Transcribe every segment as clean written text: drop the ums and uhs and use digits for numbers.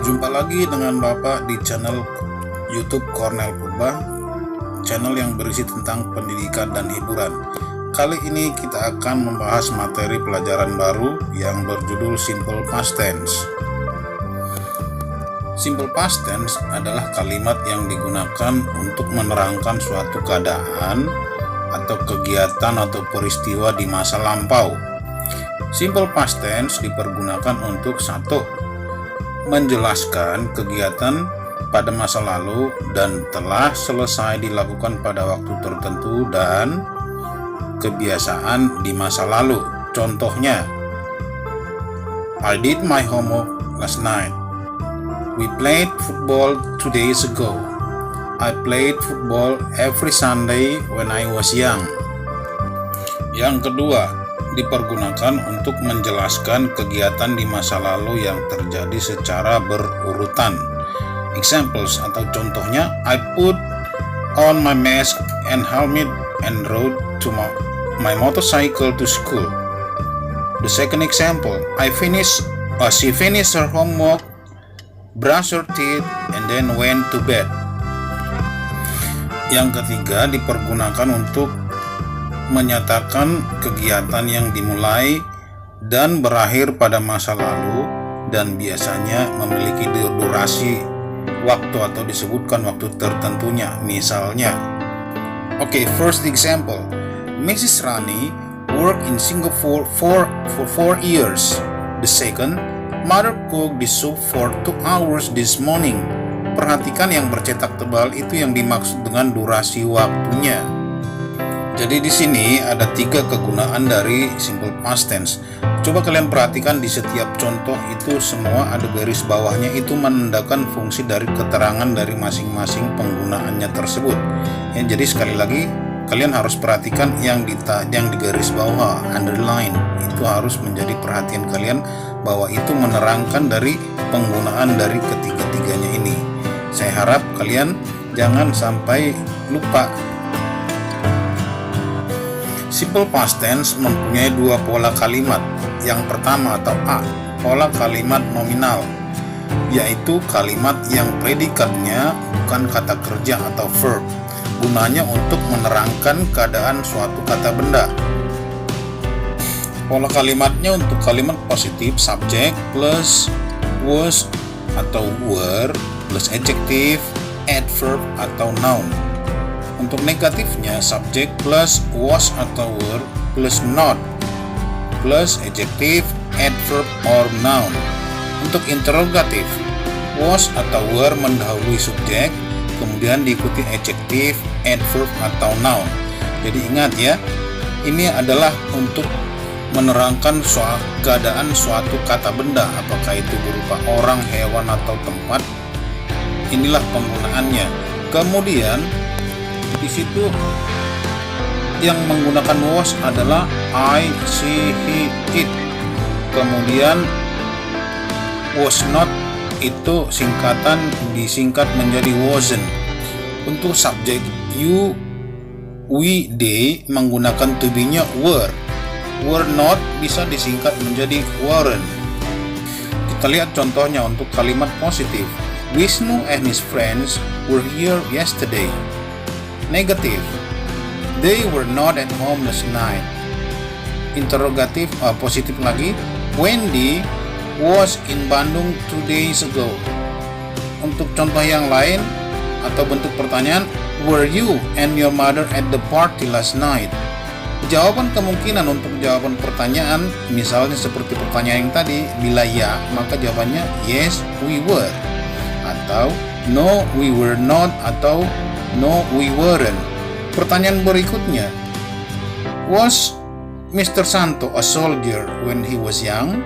Berjumpa lagi dengan Bapak di channel YouTube Cornel Purba, channel yang berisi tentang pendidikan dan hiburan. Kali ini kita akan membahas materi pelajaran baru yang berjudul Simple Past Tense. Simple Past Tense adalah kalimat yang digunakan untuk menerangkan suatu keadaan atau kegiatan atau peristiwa di masa lampau. Simple Past Tense dipergunakan untuk 1. Menjelaskan kegiatan pada masa lalu dan telah selesai dilakukan pada waktu tertentu dan kebiasaan di masa lalu. Contohnya, I did my homework last night. We played football 2 days ago. I played football every Sunday when I was young. Yang kedua, dipergunakan untuk menjelaskan kegiatan di masa lalu yang terjadi secara berurutan. Examples atau contohnya, I put on my mask and helmet and rode to my motorcycle to school. The second example, she finished her homework, brushed her teeth, and then went to bed. Yang ketiga, dipergunakan untuk menyatakan kegiatan yang dimulai dan berakhir pada masa lalu dan biasanya memiliki durasi waktu atau disebutkan waktu tertentunya. Misalnya, first example, Mrs. Rani worked in Singapore for 4 years. The second, mother cooked the soup for 2 hours this morning. Perhatikan yang bercetak tebal itu yang dimaksud dengan durasi waktunya. Jadi di sini ada 3 kegunaan dari simple past tense. Coba kalian perhatikan di setiap contoh itu semua ada garis bawahnya, itu menandakan fungsi dari keterangan dari masing-masing penggunaannya tersebut. Ya, jadi sekali lagi kalian harus perhatikan yang di garis bawah, underline, itu harus menjadi perhatian kalian bahwa itu menerangkan dari penggunaan dari ketiga-tiganya ini. Saya harap kalian jangan sampai lupa. Simple past tense mempunyai 2 pola kalimat. Yang pertama atau A, pola kalimat nominal, yaitu kalimat yang predikatnya bukan kata kerja atau verb. Gunanya untuk menerangkan keadaan suatu kata benda. Pola kalimatnya untuk kalimat positif, subject plus was atau were plus adjective, adverb atau noun. Untuk negatifnya, subject plus was atau were plus not plus adjective, adverb, or noun. Untuk interrogatif, was atau were mendahului subjek, kemudian diikuti adjective, adverb, atau noun. Jadi ingat ya, ini adalah untuk menerangkan keadaan suatu kata benda, apakah itu berupa orang, hewan, atau tempat. Inilah penggunaannya. Kemudian di situ yang menggunakan was adalah I, she, he, it. Kemudian was not itu disingkat menjadi wasn't. Untuk subjek you, we, they menggunakan to be-nya were. Were not bisa disingkat menjadi weren't. Kita lihat contohnya untuk kalimat positif. Wisnu and his friends were here yesterday. Negatif, they were not at home last night. Interrogatif, positif lagi, Wendy was in Bandung 2 days ago. Untuk contoh yang lain atau bentuk pertanyaan, were you and your mother at the party last night? Jawaban kemungkinan untuk jawaban pertanyaan, misalnya seperti pertanyaan yang tadi, bila ya, maka jawabannya yes, we were. Atau no, we were not, atau no, we weren't. Pertanyaan berikutnya, was Mr. Santo a soldier when he was young?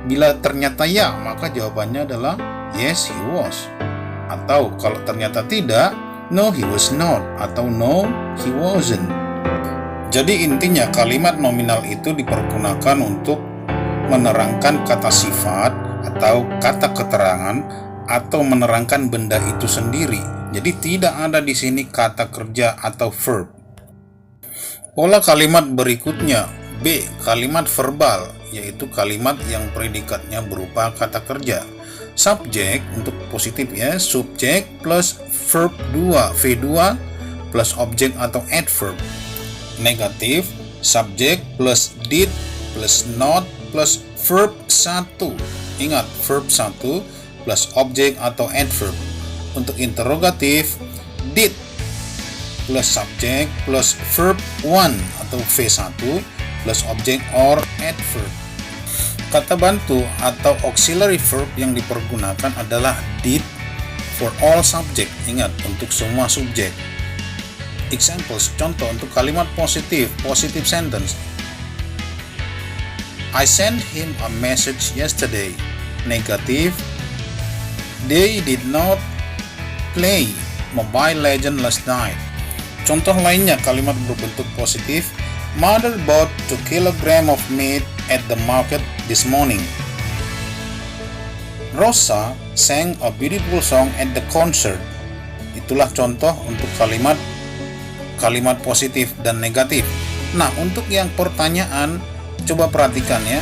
Bila ternyata ya, maka jawabannya adalah yes, he was. Atau kalau ternyata tidak, no, he was not, atau no, he wasn't. Jadi intinya kalimat nominal itu dipergunakan untuk menerangkan kata sifat atau kata keterangan atau menerangkan benda itu sendiri. Jadi tidak ada di sini kata kerja atau verb. Pola kalimat berikutnya B, kalimat verbal, yaitu kalimat yang predikatnya berupa kata kerja. Subjek untuk positif ya, subjek plus verb 2, V2 plus objek atau adverb. Negatif, subjek plus did plus not plus verb 1. Ingat, verb 1 plus objek atau adverb. Untuk interrogatif, did plus subjek plus verb 1 atau V1 plus objek or adverb. Kata bantu atau auxiliary verb yang dipergunakan adalah did for all subject. Ingat, untuk semua subjek. Examples, contoh untuk kalimat positif, positive sentence. I sent him a message yesterday. Negatif, they did not play Mobile Legends last night. Contoh lainnya kalimat berbentuk positif, Mother bought 2 kg of meat at the market this morning. Rosa sang a beautiful song at the concert. Itulah contoh untuk kalimat positif dan negatif. Nah, untuk yang pertanyaan, coba perhatikan ya.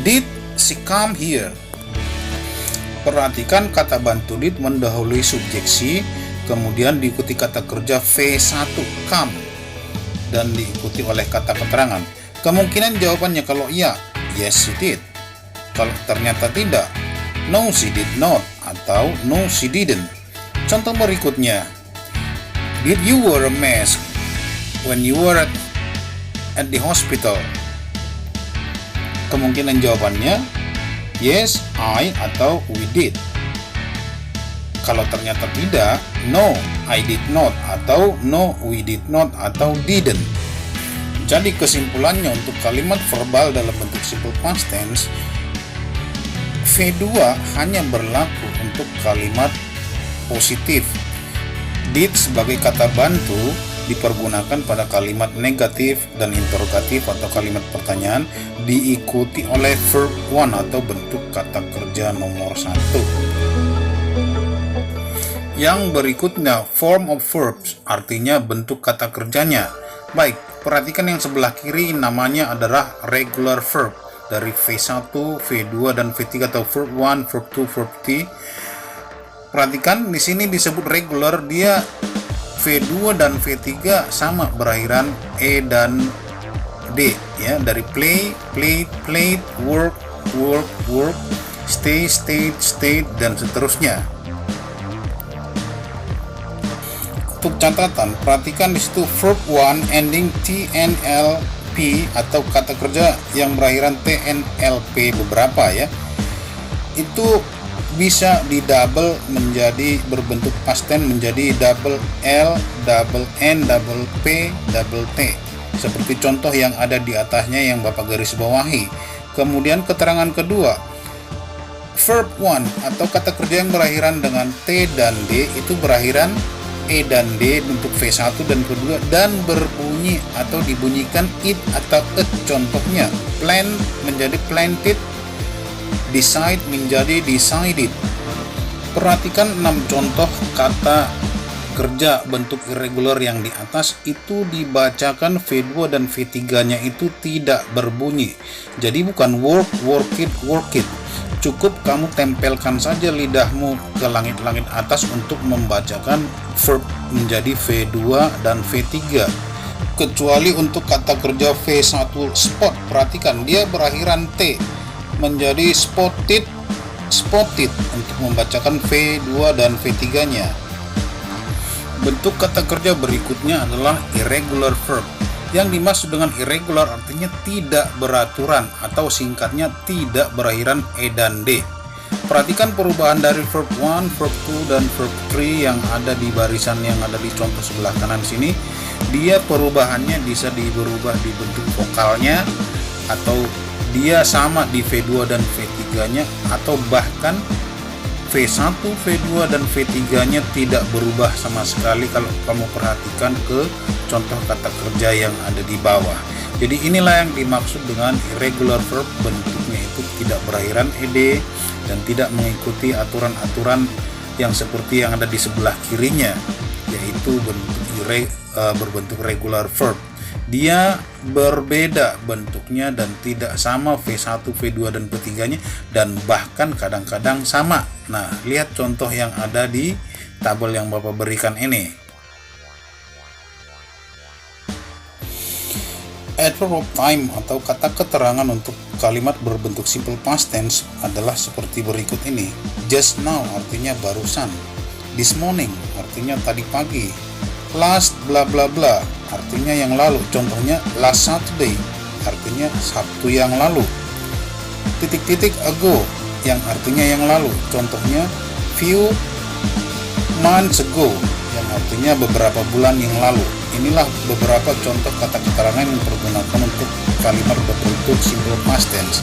Did she come here? Perhatikan kata bantu did mendahului subjek she, kemudian diikuti kata kerja V1 come dan diikuti oleh kata keterangan. Kemungkinan jawabannya kalau iya, yes she did. Kalau ternyata tidak, no she did not atau no she didn't. Contoh berikutnya, did you wear a mask when you were at the hospital? Kemungkinan jawabannya yes, I atau we did. Kalau ternyata tidak, no, I did not atau no, we did not atau didn't. Jadi kesimpulannya untuk kalimat verbal dalam bentuk simple past tense, V2 hanya berlaku untuk kalimat positif. Did sebagai kata bantu dipergunakan pada kalimat negatif dan interrogatif atau kalimat pertanyaan diikuti oleh verb 1 atau bentuk kata kerja nomor 1. Yang berikutnya, form of verbs, artinya bentuk kata kerjanya. Baik, perhatikan yang sebelah kiri namanya adalah regular verb dari V1, V2 dan V3 atau verb 1, verb 2, verb 3. Perhatikan di sini disebut regular, dia V2 dan V3 sama berakhiran E dan D ya, dari play, played, played, work, work, work, stay, stayed, stayed dan seterusnya. Untuk catatan, perhatikan di situ verb 1 ending TNLP atau kata kerja yang berakhiran TNLP beberapa ya. Itu bisa di double menjadi berbentuk past tense menjadi double L, double N, double P, double T. Seperti contoh yang ada di atasnya yang Bapak garis bawahi. Kemudian keterangan kedua, verb 1 atau kata kerja yang berakhiran dengan T dan D itu berakhiran E dan D untuk V1 dan kedua dan berbunyi atau dibunyikan it atau it. Contohnya, plan menjadi planted, decide menjadi decided. Perhatikan 6 contoh kata kerja bentuk irregular yang di atas itu dibacakan V2 dan V3-nya itu tidak berbunyi. Jadi bukan work, work it, work it. Cukup kamu tempelkan saja lidahmu ke langit-langit atas untuk membacakan verb menjadi V2 dan V3. Kecuali untuk kata kerja V1 spot, perhatikan dia berakhiran T menjadi spotted, spotted untuk membacakan V2 dan V3-nya. Bentuk kata kerja berikutnya adalah irregular verb. Yang dimaksud dengan irregular artinya tidak beraturan atau singkatnya tidak berakhiran E dan D. Perhatikan perubahan dari verb 1, verb 2, dan verb 3 yang ada di barisan yang ada di contoh sebelah kanan sini. Dia perubahannya bisa berubah di bentuk vokalnya atau dia sama di V2 dan V3-nya atau bahkan V1, V2, dan V3-nya tidak berubah sama sekali kalau kamu perhatikan ke contoh kata kerja yang ada di bawah. Jadi inilah yang dimaksud dengan irregular verb, bentuknya itu tidak berakhiran ed dan tidak mengikuti aturan-aturan yang seperti yang ada di sebelah kirinya, yaitu berbentuk regular verb. Dia berbeda bentuknya dan tidak sama V1, V2, dan V3-nya, dan bahkan kadang-kadang sama. Nah, lihat contoh yang ada di tabel yang Bapak berikan ini. Adverb of time atau kata keterangan untuk kalimat berbentuk simple past tense adalah seperti berikut ini. Just now artinya barusan. This morning artinya tadi pagi. Last bla bla bla artinya yang lalu. Contohnya last Saturday artinya Sabtu yang lalu. Titik-titik ago yang artinya yang lalu. Contohnya few months ago yang artinya beberapa bulan yang lalu. Inilah beberapa contoh kata keterangan yang dipergunakan untuk kalimat berbentuk simple past tense.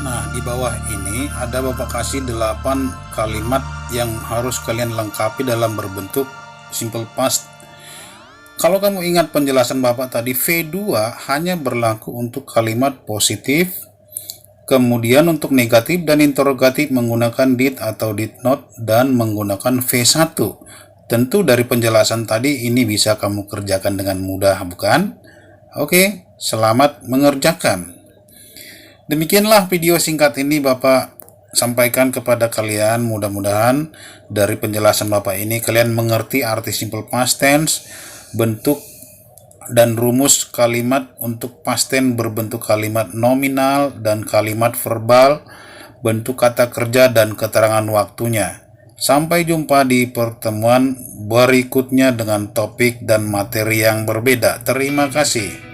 Nah, di bawah ini ada Bapak kasih 8 kalimat yang harus kalian lengkapi dalam berbentuk simple past. Kalau kamu ingat penjelasan Bapak tadi, V2 hanya berlaku untuk kalimat positif, kemudian untuk negatif dan interrogatif menggunakan did atau did not, dan menggunakan V1. Tentu dari penjelasan tadi ini bisa kamu kerjakan dengan mudah, bukan? Oke, selamat mengerjakan. Demikianlah video singkat ini Bapak sampaikan kepada kalian. Mudah-mudahan dari penjelasan Bapak ini kalian mengerti arti simple past tense, bentuk dan rumus kalimat untuk past tense berbentuk kalimat nominal dan kalimat verbal, bentuk kata kerja dan keterangan waktunya. Sampai jumpa di pertemuan berikutnya dengan topik dan materi yang berbeda. Terima kasih.